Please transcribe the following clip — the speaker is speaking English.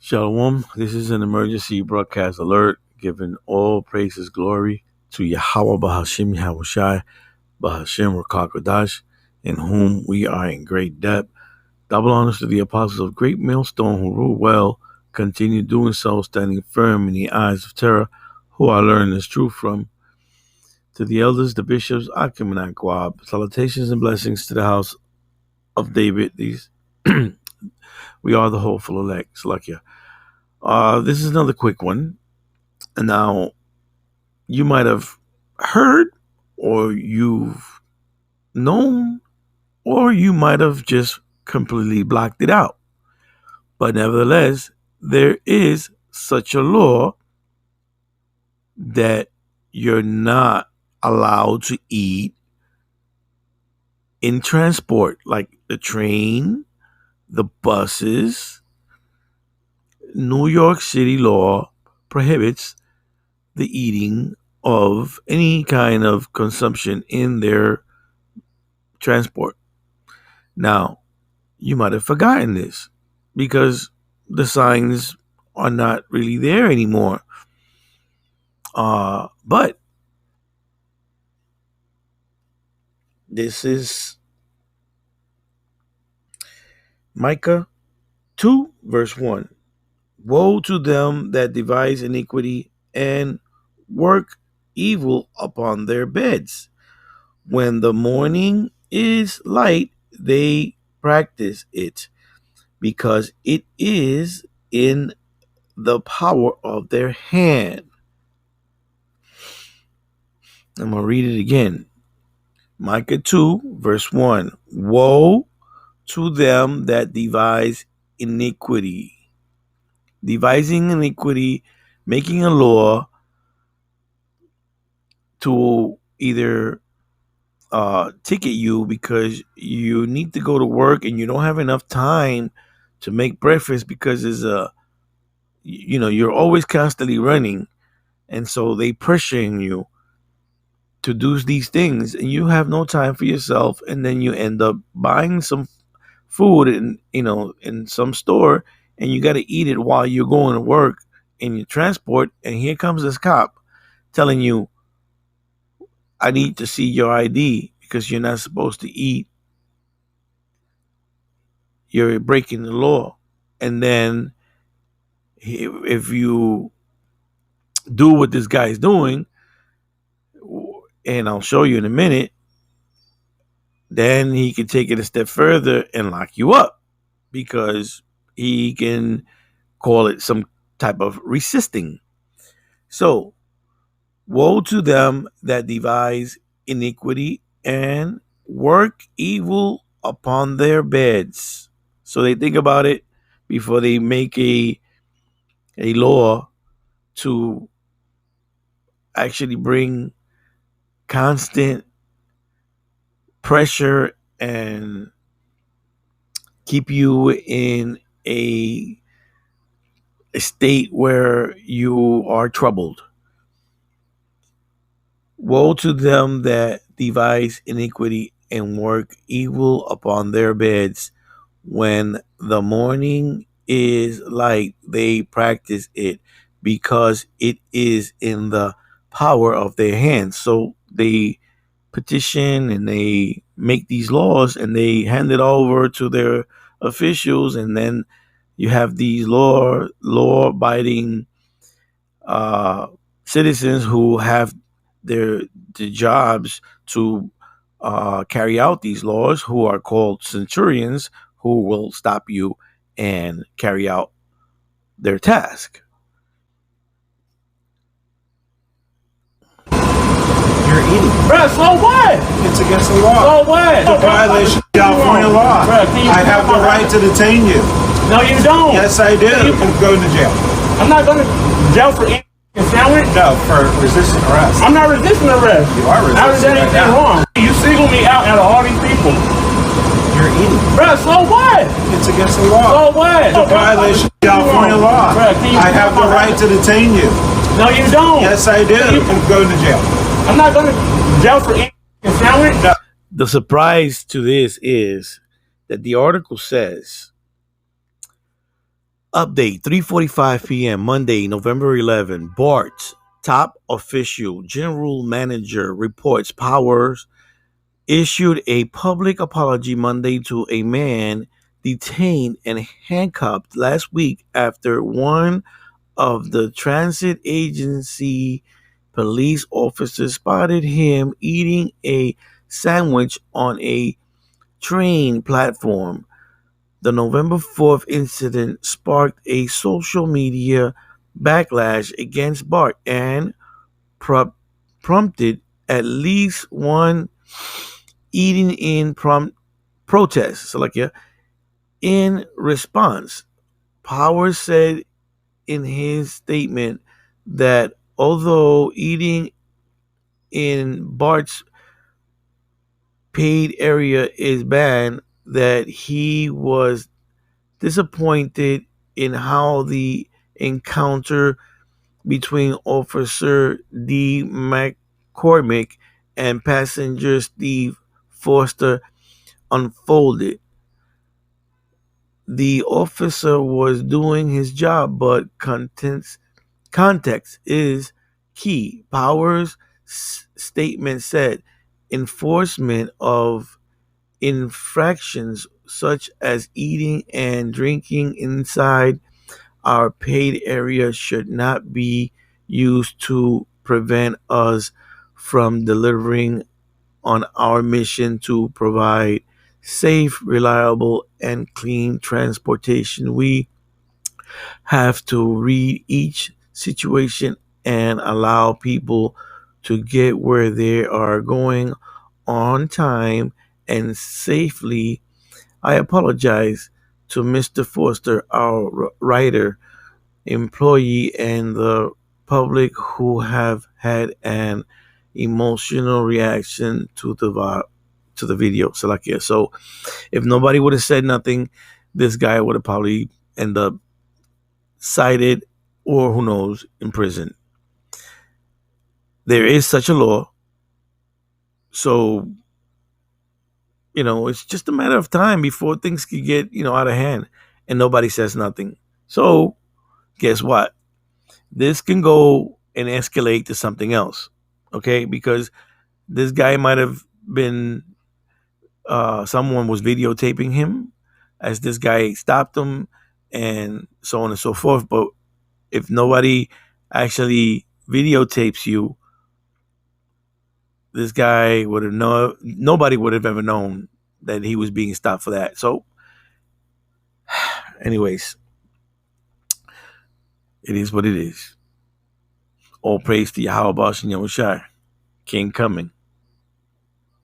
Shalom. This is an emergency broadcast alert, giving all praises glory to Yahweh Bahashim Yahushai Bahashim Rakakodash, in whom we are in great debt. Double honors to the apostles of Great Millstone who rule well, continue doing so, standing firm in the eyes of terror, who I learned this truth from. To the elders, the bishops, Akim and Akwab, salutations and blessings to the house of David. These we are the hopeful elect. Salakia. This is another quick one. And now, you might have heard, or you've known, or you might have just completely blocked it out. But nevertheless, there is such a law that you're not allowed to eat in transport, like the train, the buses. New York City law prohibits the eating of any kind of consumption in their transport. Now, you might have forgotten this because the signs are not really there anymore. But this is Micah 2, verse 1. Woe to them that devise iniquity and work evil upon their beds. When the morning is light, they practice it, because it is in the power of their hand. I'm going to read it again. Micah 2, verse 1. Woe to them that devise iniquity. Devising iniquity, making a law to either ticket you because you need to go to work and you don't have enough time to make breakfast because you're always constantly running, and so they pressuring you to do these things, and you have no time for yourself, and then you end up buying some food in some store, and you got to eat it while you're going to work in your transport, and here comes this cop telling you, I need to see your ID because you're not supposed to eat. You're breaking the law. And then if you do what this guy is doing, and I'll show you in a minute, then he can take it a step further and lock you up because he can call it some type of resisting. So, woe to them that devise iniquity and work evil upon their beds. So they think about it before they make a law to actually bring constant pressure and keep you in a state where you are troubled. Woe to them that devise iniquity and work evil upon their beds. When the morning is light, they practice it, because it is in the power of their hands. So they petition and they make these laws and they hand it over to their officials, and then you have these law-abiding citizens who have their jobs to carry out these laws, who are called centurions, who will stop you and carry out their task. You're eating. Bruh, so what? It's against the law. So what? It's a violation of California law. Bruh, I have the right to detain you. No, you don't. Yes, I do. You can go to jail. I'm not going to jail for eating a sandwich. No, for resisting arrest. I'm not resisting arrest. You are resisting. I haven't done anything wrong. You single me out of all these people. You're eating. Bruh, so what? It's against the law. So what? It's a violation of California law. Bruh, I have the right to detain you. No, you don't. Yes, I do. You can go to jail. I'm not going to jail for eating a sandwich. No. The surprise to this is that the article says Update 3:45 p.m. Monday, November 11. Bart, top official, general manager, reports Powers issued a public apology Monday to a man detained and handcuffed last week after one of the transit agency police officers spotted him eating a sandwich on a train platform. The November 4th incident sparked a social media backlash against Bart and pro- prompted at least one eating in protest. So, like, yeah, in response, Powers said in his statement that although eating in Bart's paid area is banned, that he was disappointed in how the encounter between Officer D. McCormick and passenger Steve Foster unfolded. The officer was doing his job, but context is key. Powers' statement said enforcement of infractions such as eating and drinking inside our paid area should not be used to prevent us from delivering on our mission to provide safe, reliable, and clean transportation. We have to read each situation and allow people to get where they are going on time and safely. I apologize to Mr. Foster, our writer, employee, and the public who have had an emotional reaction to the video. So, like, yeah, so if nobody would have said nothing, this guy would have probably end up cited or who knows in prison. There is such a law, so it's just a matter of time before things could get out of hand, and nobody says nothing. So guess what? This can go and escalate to something else, okay? Because this guy might have been someone was videotaping him as this guy stopped him, and so on and so forth. But if nobody actually videotapes you, this guy would have nobody would have ever known that he was being stopped for that. So, anyways, it is what it is. All praise to Yahweh Bash and Yahushua, King coming.